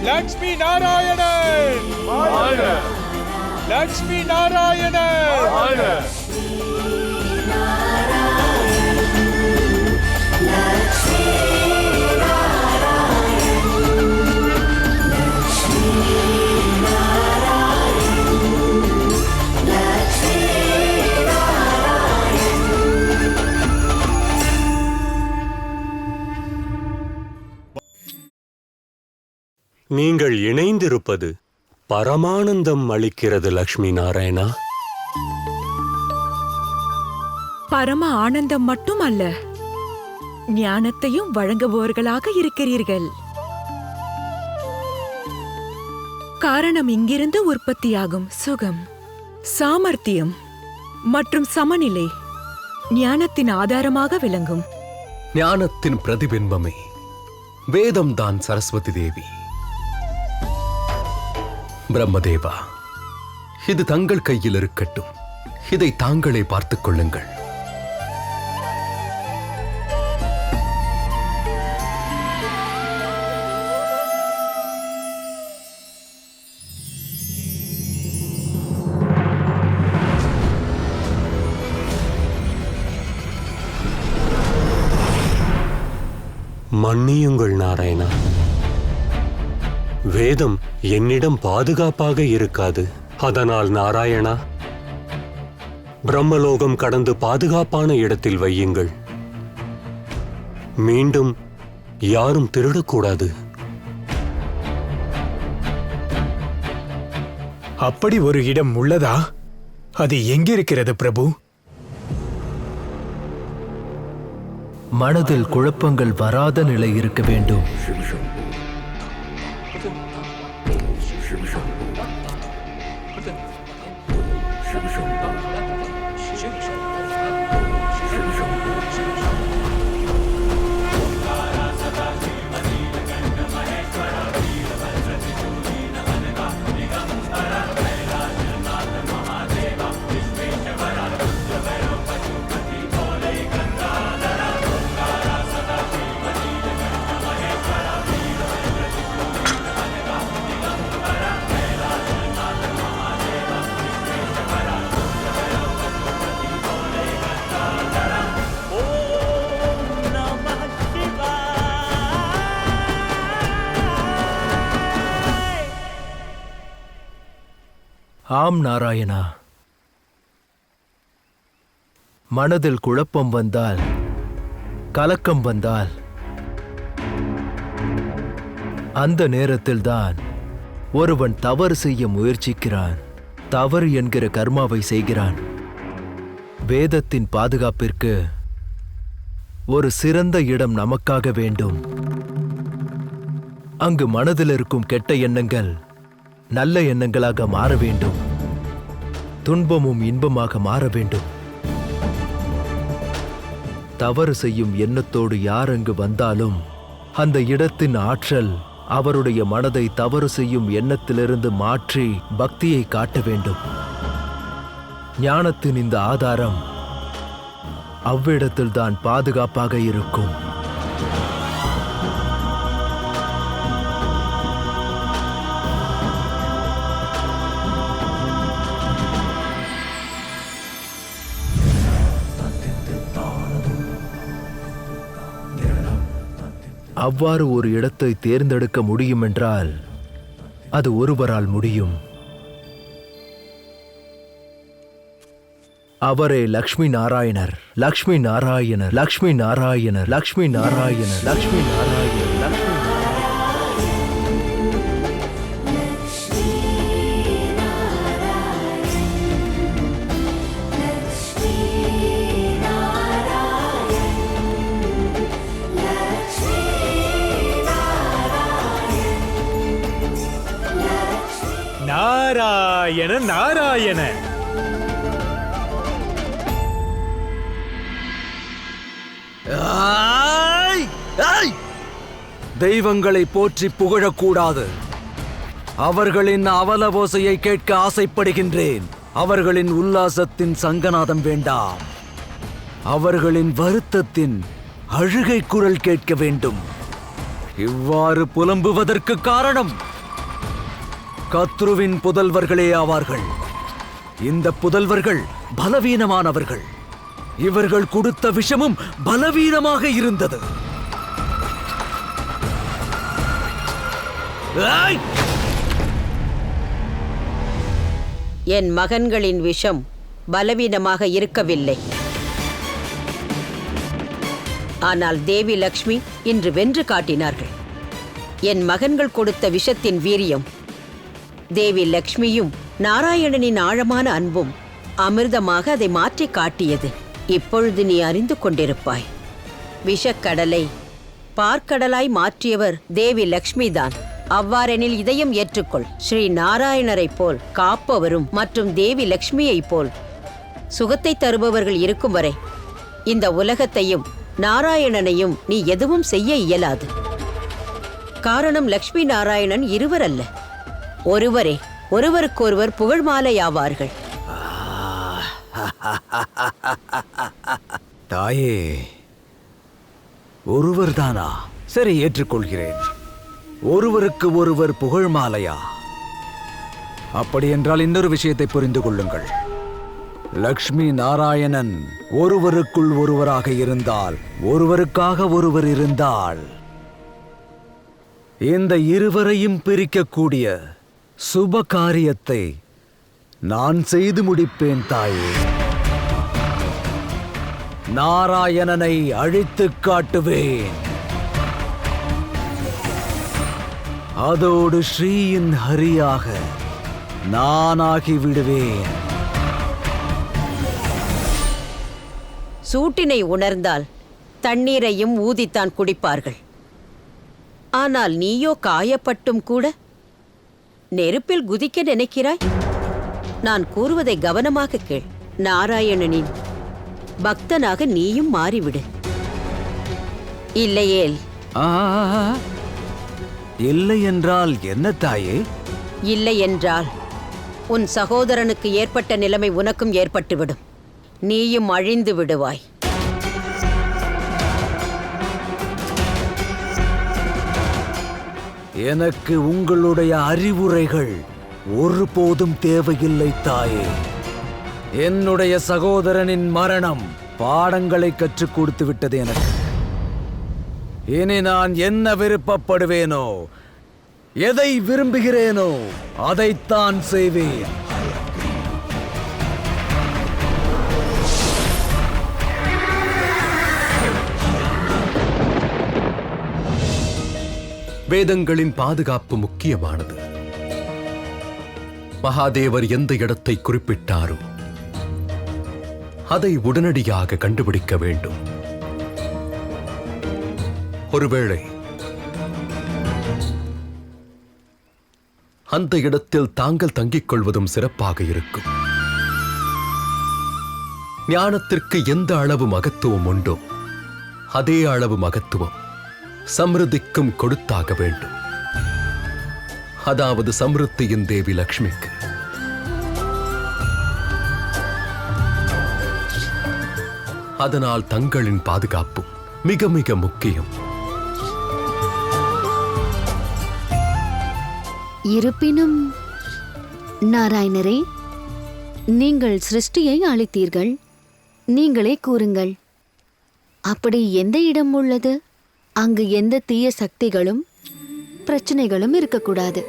S8: லக்ஷ்மி நாராயணன் லக்ஷ்மி நாராயணன்
S11: நீங்கள் இணைந்திருப்பது பரமானந்தம் அளிக்கிறது லக்ஷ்மி நாராயணா.
S13: பரம ஆனந்தம் மட்டும் அல்ல, ஞானத்தையும் வழங்குபவர்களாக இருக்கிறீர்கள். காரணம் இங்கிருந்து உற்பத்தியாகும் சுகம், சாமர்த்தியம் மற்றும் சமநிலை ஞானத்தின் ஆதாரமாக விளங்கும்.
S1: ஞானத்தின் பிரதிபிம்பமே வேதம்தான் சரஸ்வதி தேவி. பிரம்மதேவா, இது தங்கள் கையில் இருக்கட்டும். இதை தாங்களே பார்த்துக் கொள்ளுங்கள்.
S11: மன்னியுங்கள் நாராயணா, வேதம் என்னிடம் பாதுகாப்பாக இருக்காது. அதனால் நாராயணா, பிரம்மலோகம் கடந்து பாதுகாப்பான இடத்தில் வையுங்கள். மீண்டும் யாரும் திருடக்கூடாது.
S8: அப்படி ஒரு இடம் உள்ளதா? அது எங்கிருக்கிறது பிரபு?
S14: மனதில் குழப்பங்கள் வராத நிலை இருக்க வேண்டும். ஆம் நாராயணா. மனதில் குழப்பம் வந்தால், கலக்கம் வந்தால், அந்த நேரத்தில்தான் ஒருவன் தவறு செய்ய முயற்சிக்கிறான். தவறு என்கிற கர்மாவை செய்கிறான். வேதத்தின் பாதுகாப்பிற்கு ஒரு சிறந்த இடம் நமக்காக வேண்டும். அங்கு மனதில் இருக்கும் கெட்ட எண்ணங்கள் நல்ல எண்ணங்களாக மாற வேண்டும். துன்பமும் இன்பமாக மாற வேண்டும். தவறு செய்யும் எண்ணத்தோடு யார் அங்கு வந்தாலும் அந்த இடத்தின் ஆற்றல் அவருடைய மனதை தவறு செய்யும் எண்ணத்திலிருந்து மாற்றி பக்தியை காட்ட வேண்டும். ஞானத்தின் இந்த ஆதாரம் அவ்விடத்தில்தான் பாதுகாப்பாக இருக்கும். அவ்வாறு ஒரு இடத்தை தேர்ந்தெடுக்க முடியும் என்றால் அது ஒருவரால் முடியும். அவரே லக்ஷ்மி நாராயணர். லக்ஷ்மி நாராயணர், லக்ஷ்மி நாராயணர், லக்ஷ்மி நாராயணர், லக்ஷ்மி நாராயணர், லக்ஷ்மி
S8: நாராயண நாராயண.
S3: தெய்வங்களை போற்றி புகழக்கூடாது. அவர்களின் அவலவோசையை கேட்க ஆசைப்படுகின்றேன். அவர்களின் உல்லாசத்தின் சங்கநாதம் வேண்டாம். அவர்களின் வருத்தத்தின் அழுகை குரல் கேட்க வேண்டும். இவ்வாறு புலம்புவதற்கு காரணம் கத்ருவின் புதல்வர்களே ஆவார்கள். இந்த புதல்வர்கள் பலவீனமானவர்கள். இவர்கள் கொடுத்த விஷமும் பலவீனமாக இருந்தது.
S7: என் மகன்களின் விஷம் பலவீனமாக இருக்கவில்லை. ஆனால் தேவி லக்ஷ்மி இன்று வென்று காட்டினார்கள். என் மகன்கள் கொடுத்த விஷத்தின் வீரியம் தேவி லக்ஷ்மியும் நாராயணனின் ஆழமான அன்பும் அமிர்தமாக அதை மாற்றி காட்டியது. இப்பொழுது நீ அறிந்து கொண்டிருப்பாய். விஷக்கடலை பார்க்கடலாய் மாற்றியவர் தேவி லக்ஷ்மி தான். அவ்வாறெனில் இதயம் ஏற்றுக்கொள். ஸ்ரீ நாராயணரைப் போல் காப்பவரும் மற்றும் தேவி லக்ஷ்மியைப் போல் சுகத்தை தருபவர்கள் இருக்கும் வரை இந்த உலகத்தையும் நாராயணனையும் நீ எதுவும் செய்ய இயலாது. காரணம் லக்ஷ்மி நாராயணன் இருவர் அல்ல, ஒருவரே. ஒருவருக்கொருவர் புகழ் மாலையாவார்கள்.
S3: தாயே, ஒருவர்தானா? சரி, ஏற்றுக்கொள்கிறேன். ஒருவருக்கு ஒருவர் புகழ் மாலையா? அப்படி என்றால் இன்னொரு விஷயத்தை புரிந்து கொள்ளுங்கள். லக்ஷ்மி நாராயணன் ஒருவருக்குள் ஒருவராக இருந்தால், ஒருவருக்காக ஒருவர் இருந்தால், இந்த இருவரையும் பிரிக்கக்கூடிய சுப காரியத்தை நான் செய்து முடிப்பேன் தாயே. நாராயணனை அழித்துக் காட்டுவேன். அதோடு ஸ்ரீயின் ஹரியாக நானாகி விடுவேன்.
S7: சூட்டினை உணர்ந்தால் தண்ணீரையும் ஊதித்தான் குடிப்பார்கள். ஆனால் நீயோ காயப்பட்டும் கூட நெருப்பில் குதிக்க நினைக்கிறாய். நான் கூறுவதை கவனமாக கேள். நாராயணனின் பக்தனாக நீயும் மாறிவிடு. இல்லையேல்
S3: இல்லை என்றால் என்ன தாயே?
S7: இல்லை என்றால் உன் சகோதரனுக்கு ஏற்பட்ட நிலைமை உனக்கும் ஏற்பட்டுவிடும். நீயும் அழிந்து விடுவாய்.
S3: எனக்கு உங்களுடைய அறிவுரைகள் ஒருபோதும் தேவையில்லை தாயே. என்னுடைய சகோதரனின் மரணம் பாடங்களை கற்றுக் கொடுத்து விட்டது எனக்கு. இனி நான் என்ன விருப்பப்படுவேனோ, எதை விரும்புகிறேனோ அதைத்தான் செய்வேன்.
S1: வேதங்களின் பாதுகாப்பு முக்கியமானது. மகாதேவர் எந்த இடத்தை குறிப்பிட்டாரோ அதை உடனடியாக கண்டுபிடிக்க வேண்டும். ஒருவேளை அந்த இடத்தில் தாங்கள் தங்கிக் கொள்வதும் சிறப்பாக இருக்கும். ஞானத்திற்கு எந்த அளவு மகத்துவம் உண்டோ அதே அளவு மகத்துவம் சம்ருத்திக்கும் கொடுத்தாக வேண்டும். அதாவது சம்ருத்தியின் தேவி லக்ஷ்மிக்கு. அதனால் தங்களின் பாதுகாப்பும் மிக மிக முக்கியம்.
S4: இருப்பினும் நாராயணரே, நீங்கள் சிருஷ்டியை அளித்தீர்கள். நீங்களே கூறுங்கள், அப்படி எந்த இடம் உள்ளது அங்கு எந்த தீய சக்திகளும் பிரச்சனைகளும் இருக்கக்கூடாது?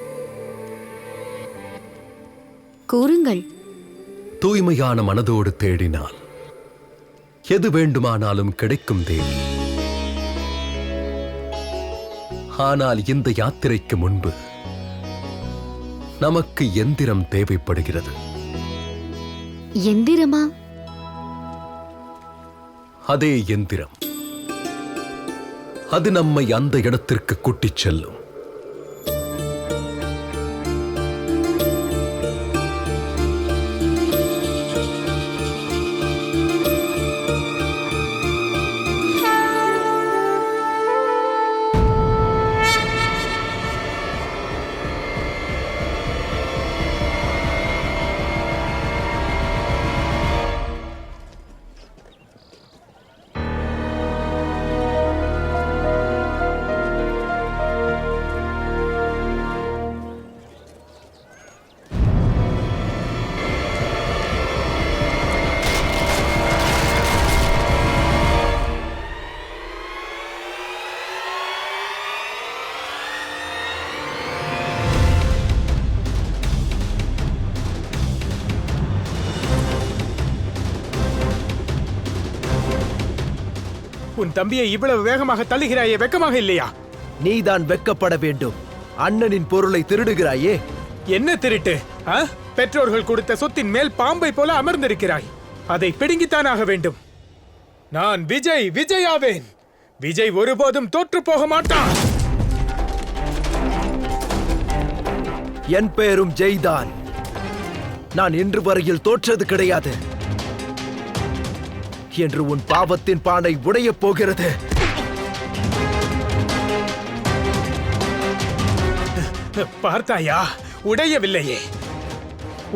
S4: கூறுங்கள்.
S1: தூய்மையான மனதோடு தேடினால் எது வேண்டுமானாலும் கிடைக்கும் தேவி. ஆனால் இந்த யாத்திரைக்கு முன்பு நமக்கு எந்திரம் தேவைப்படுகிறது.
S4: எந்திரமா?
S1: அதே எந்திரம். அது நம்மை அந்த இடத்திற்கு கூட்டிச் செல்லும்.
S8: உன் தம்பியை இவ்வளவு வேகமாக தள்ளுகிறாயே, வெக்கமாக இல்லையா?
S14: நீதான் வெக்கப்பட வேண்டும். அண்ணனின் பொருளை திருடுகிறாயே.
S8: என்ன திருட்டு? பெற்றோர்கள் கொடுத்த சொத்தின் மேல் பாம்பை போல அமர்ந்திருக்கிறாய். அதை பிடுங்கித்தானாக வேண்டும். நான் விஜய் ஆவேன். விஜய் ஒருபோதும் தோற்று போக மாட்டான்.
S14: என் பெயரும் ஜெய்தான். நான் இன்று வரையில் தோற்றது கிடையாது. என்று உன் பாவத்தின் பானை உடையப் போகிறது.
S8: பார்த்தாயா? உடையவில்லையே.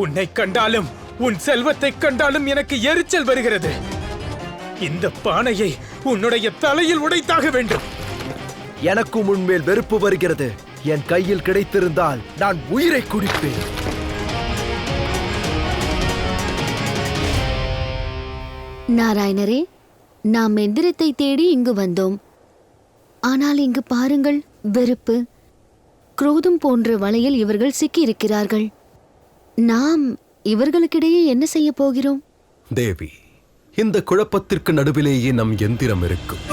S8: உன்னை கண்டாலும் உன் செல்வத்தை கண்டாலும் எனக்கு எரிச்சல் வருகிறது. இந்த பானையை உன்னுடைய தலையில் உடைத்தாக வேண்டும்.
S14: எனக்கும் உன்மேல் வெறுப்பு வருகிறது. என் கையில் கிடைத்திருந்தால் நான் உயிரை குடிப்பேன்.
S4: நாராயணரே, நாம் எந்திரத்தை தேடி இங்கு வந்தோம். ஆனால் இங்கு பாருங்கள், வெறுப்பு, குரோதம் போன்ற வலையில் இவர்கள் சிக்கியிருக்கிறார்கள். நாம் இவர்களுக்கிடையே என்ன செய்ய போகிறோம்?
S1: தேவி, இந்த குழப்பத்திற்கு நடுவிலேயே நம் எந்திரம் இருக்கும்.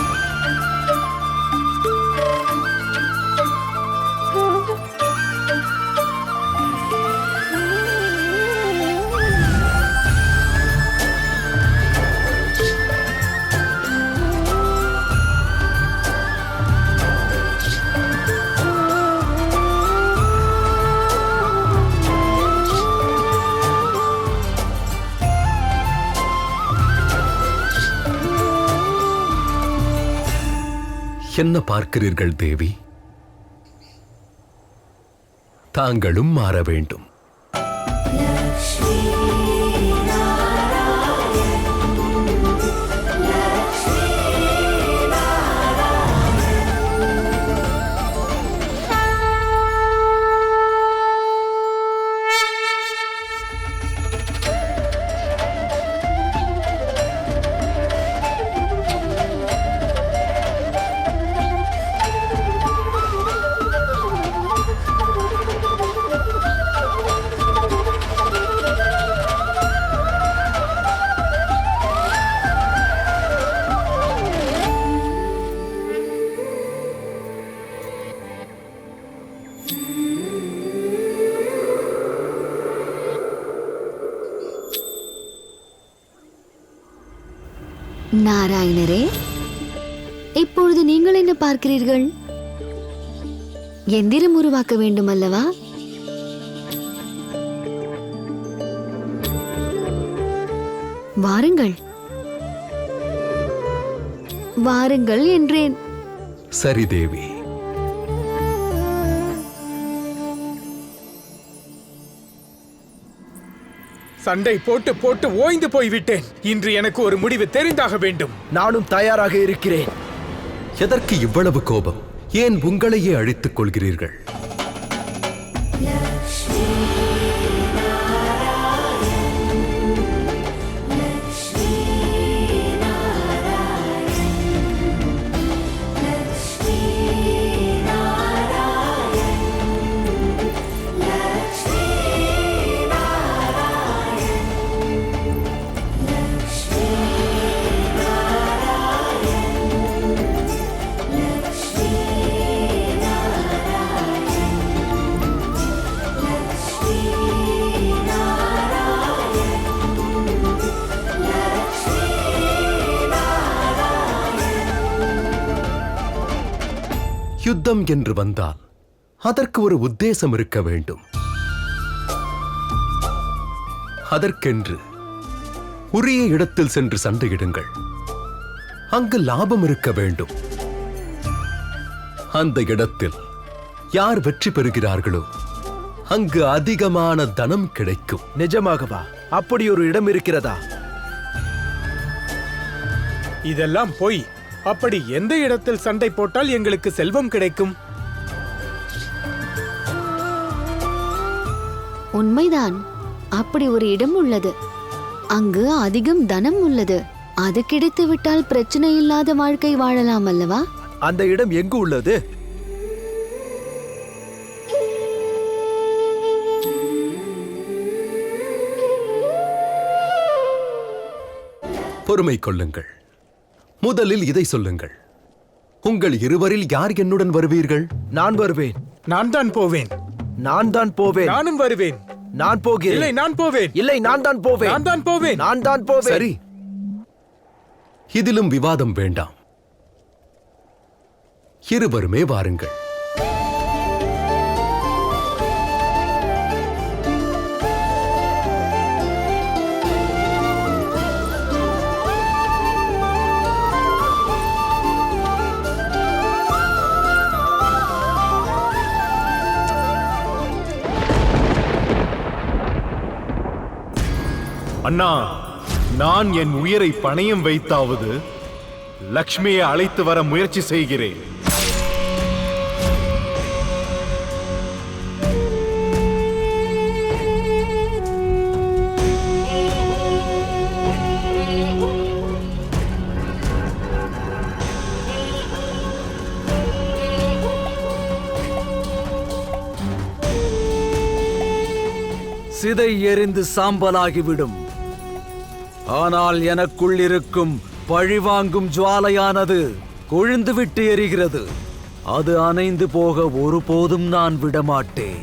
S1: என்ன பார்க்கிறீர்கள் தேவி? தாங்களும் மாற வேண்டும்.
S4: நாராயணரே, இப்பொழுது நீங்கள் என்ன பார்க்கிறீர்கள்? எந்திரம் உருவாக்க வேண்டும் அல்லவா? வாருங்கள் வாருங்கள் என்றேன்.
S1: சரி தேவி.
S8: சண்டை போட்டு போட்டு ஓய்ந்து போய்விட்டேன். இன்று எனக்கு ஒரு முடிவு தெரிந்தாக வேண்டும்.
S14: நானும் தயாராக இருக்கிறேன்.
S1: எதற்கு இவ்வளவு கோபம்? ஏன் உங்களையே அழித்துக் கொள்கிறீர்கள்? யுத்தம் என்று வந்தால் அதற்கு ஒரு உத்தேசம் இருக்க வேண்டும். அதற்கென்று உரிய இடத்தில் சென்று சண்டையிடுங்கள். அங்கு லாபம் இருக்க வேண்டும். அந்த இடத்தில் யார் வெற்றி பெறுகிறார்களோ அங்கு அதிகமான தனம் கிடைக்கும்.
S14: நிஜமாகவா? அப்படி ஒரு இடம் இருக்கிறதா?
S8: இதெல்லாம் போய். அப்படி எந்த இடத்தில் சண்டை போட்டால் எங்களுக்கு செல்வம் கிடைக்கும்?
S4: உண்மைதான், அப்படி ஒரு இடம் உள்ளது. அங்கு அதிகம் தனம் உள்ளது. அது கிடைத்து விட்டால் பிரச்சனை இல்லாத வாழ்க்கை வாழலாம் அல்லவா?
S14: அந்த இடம் எங்கு உள்ளது?
S1: பொறுமை கொள்ளுங்கள். முதலில் இதை சொல்லுங்கள். உங்கள் இருவரில் யார் என்னுடன் வருவீர்கள்?
S14: நான் வருவேன்.
S8: நான் தான் போவேன்.
S14: நான் தான் போவேன்.
S8: நானும் வருவேன்.
S14: நான் போகிறேன்.
S8: இல்லை, நான் போவேன்.
S14: இல்லை, நான் தான் போவேன்.
S8: நான் தான் போவேன்.
S14: நான் தான் போவேன்.
S1: சரி, இதிலும் விவாதம் வேண்டாம். இருவருமே வாருங்கள்.
S2: அண்ணா, நான் என் உயிரை பணயம் வைத்தாவது லக்ஷ்மியை அழைத்து வர முயற்சி செய்கிறேன்.
S3: சிதை எரிந்து சாம்பலாகிவிடும். ஆனால் எனக்குள் இருக்கும் பழிவாங்கும் ஜுவாலையானது கொழுந்துவிட்டு எரிகிறது. அது அணைந்து போக ஒருபோதும் நான் விடமாட்டேன்.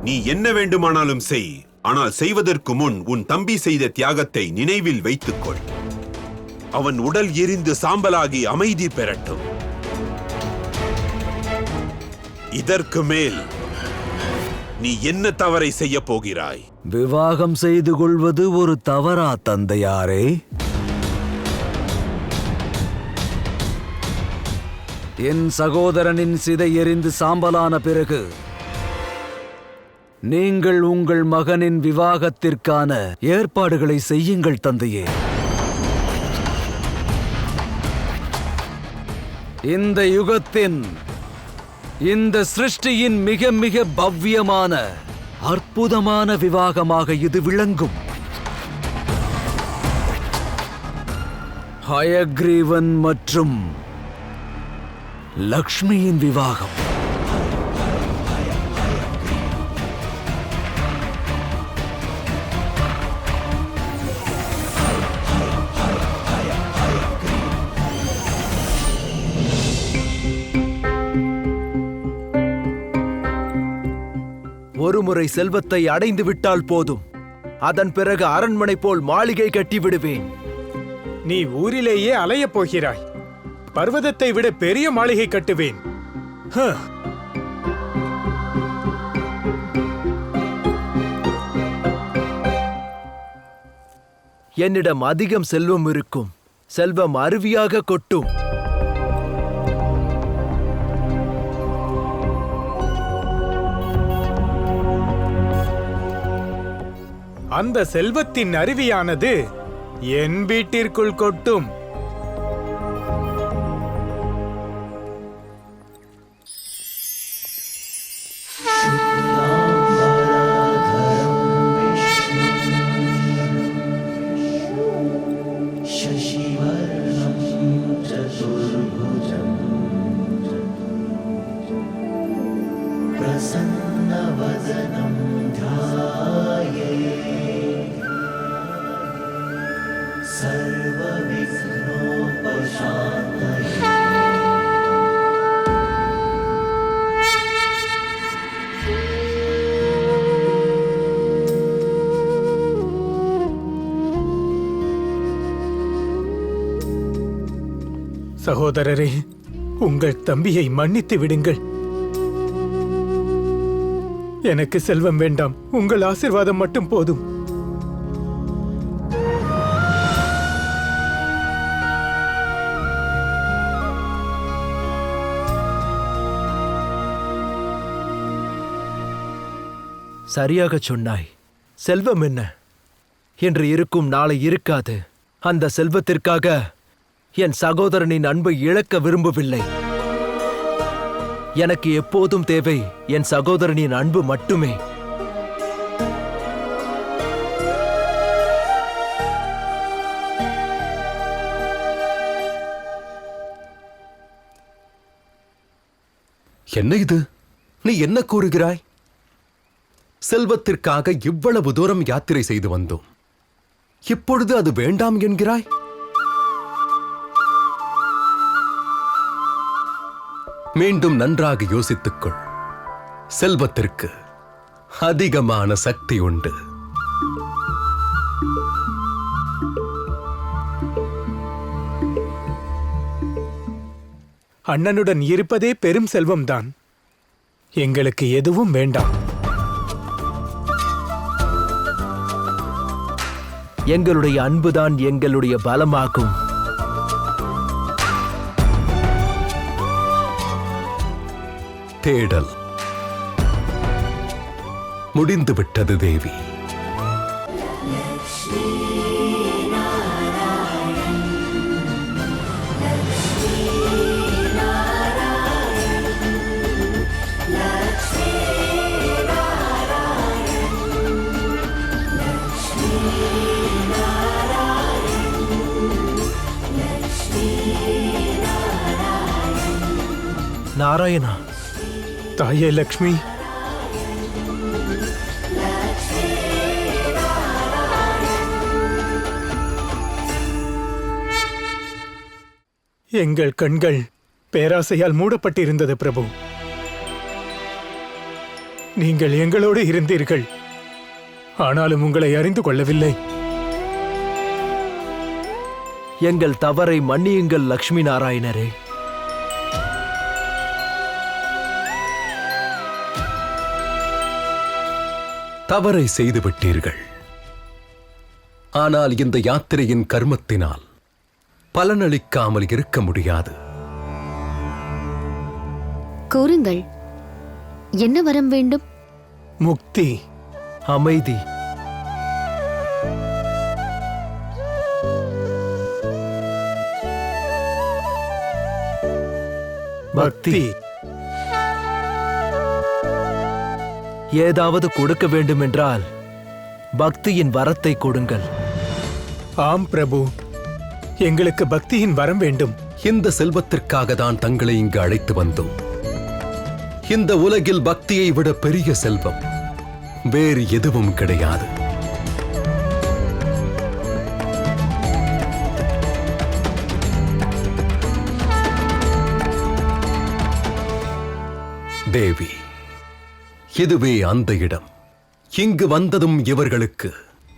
S5: நீ என்ன வேண்டுமானாலும் செய். ஆனால் செய்வதற்கு முன் உன் தம்பி செய்த தியாகத்தை நினைவில் வைத்துக்கொள். அவன் உடல் எரிந்து சாம்பலாகி அமைதி பெறட்டும். இதற்கு மேல் நீ என்ன தவறை செய்ய போகிறாய்?
S3: விவாகம் செய்து கொள்வது ஒரு தவறா தந்தையாரே? என் சகோதரனின் சிதை எரிந்து சாம்பலான பிறகு நீங்கள் உங்கள் மகனின் விவாகத்திற்கான ஏற்பாடுகளை செய்யுங்கள் தந்தையே. இந்த யுகத்தின், இந்த சிருஷ்டியின் மிக மிக பவ்யமான அற்புதமான விவாகமாக இது விளங்கும். ஹயக்ரீவன் மற்றும் லக்ஷ்மியின் விவாகம்.
S14: ஒருமுறை செல்வத்தை அடைந்து விட்டால் போதும். அதன் பிறகு அரண்மனை போல் மாளிகை கட்டி விடுவேன்.
S8: நீ ஊரிலேயே அலையப் போகிறாய். பர்வதத்தை விட பெரிய மாளிகை கட்டுவேன்.
S14: என்னிடம் அதிகம் செல்வம் இருக்கும். செல்வம் அருவியாக கொட்டும்.
S8: அந்த செல்வத்தின் அருவியானது என் வீட்டிற்குள் கொட்டும். சகோதரரே, உங்கள் தம்பியை மன்னித்து விடுங்கள். எனக்கு செல்வம் வேண்டாம், உங்கள் ஆசீர்வாதம் மட்டும் போதும்.
S14: சரியாக சொன்னாய். செல்வம் என்ன? இன்று இருக்கும் நாளை இருக்காது. அந்த செல்வத்திற்காக என் சகோதரனின் அன்பை இழக்க விரும்பவில்லை. எனக்கு எப்போதும் தேவை என் சகோதரனின் அன்பு மட்டுமே.
S1: என்ன இது? நீ என்ன கூறுகிறாய்? செல்வத்திற்காக இவ்வளவு தூரம் யாத்திரை செய்து வந்தோம். இப்பொழுது அது வேண்டாம் என்கிறாய்? மீண்டும் நன்றாக யோசித்துக்கொள். செல்வத்திற்கு அதிகமான சக்தி உண்டு.
S8: அண்ணனுடன் இருப்பதே பெரும் செல்வம்தான். எங்களுக்கு எதுவும் வேண்டாம்.
S14: எங்களுடைய அன்புதான் எங்களுடைய பலமாகும்.
S1: தேடல் முடிந்துவிட்டது தேவி.
S14: நாராயணா.
S8: தாயே லக்ஷ்மி, எங்கள் கண்கள் பேராசையால் மூடப்பட்டிருந்தது பிரபு. நீங்கள் எங்களோடு இருந்தீர்கள், ஆனாலும் உங்களை அறிந்து கொள்ளவில்லை.
S14: எங்கள் தவறை மன்னியுங்கள் லக்ஷ்மி நாராயணரே.
S1: தவறை செய்துவிட்டீர்கள். ஆனால் இந்த யாத்திரையின் கர்மத்தினால் பலனளிக்காமல் இருக்க முடியாது.
S4: கூறுங்கள், என்ன வரம் வேண்டும்?
S8: முக்தி,
S14: அமைதி, பக்தி. ஏதாவது கொடுக்க வேண்டுமென்றால் பக்தியின் வரத்தை கொடுங்கள்.
S8: ஆம் பிரபு, எங்களுக்கு பக்தியின் வரம் வேண்டும்.
S1: இந்த செல்வத்திற்காக தான் தங்களை இங்கு அழைத்து வந்தோம். இந்த உலகில் பக்தியை விட பெரிய செல்வம் வேறு எதுவும் கிடையாது. தேவி, இதுவே அந்த இடம். இங்கு வந்ததும் இவர்களுக்கு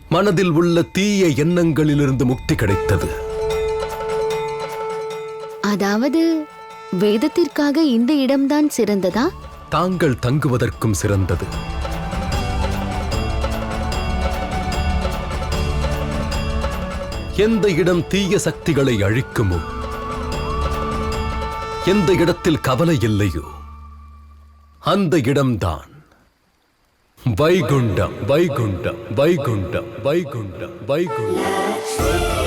S1: மனதில் உள்ள தீய எண்ணங்களிலிருந்து முக்தி கிடைத்தது.
S4: அதாவது வேதத்திற்காக இந்த இடம்தான் சிறந்ததா?
S1: தாங்கள் தங்குவதற்கும் சிறந்தது. எந்த இடம் தீய சக்திகளை அழிக்குமோ, எந்த இடத்தில் கவலை இல்லையோ, அந்த இடம்தான் வைகுண்டம். வைகுண்டம் வைகுண்டம் வைகுண்டம் வைகுண்டம்.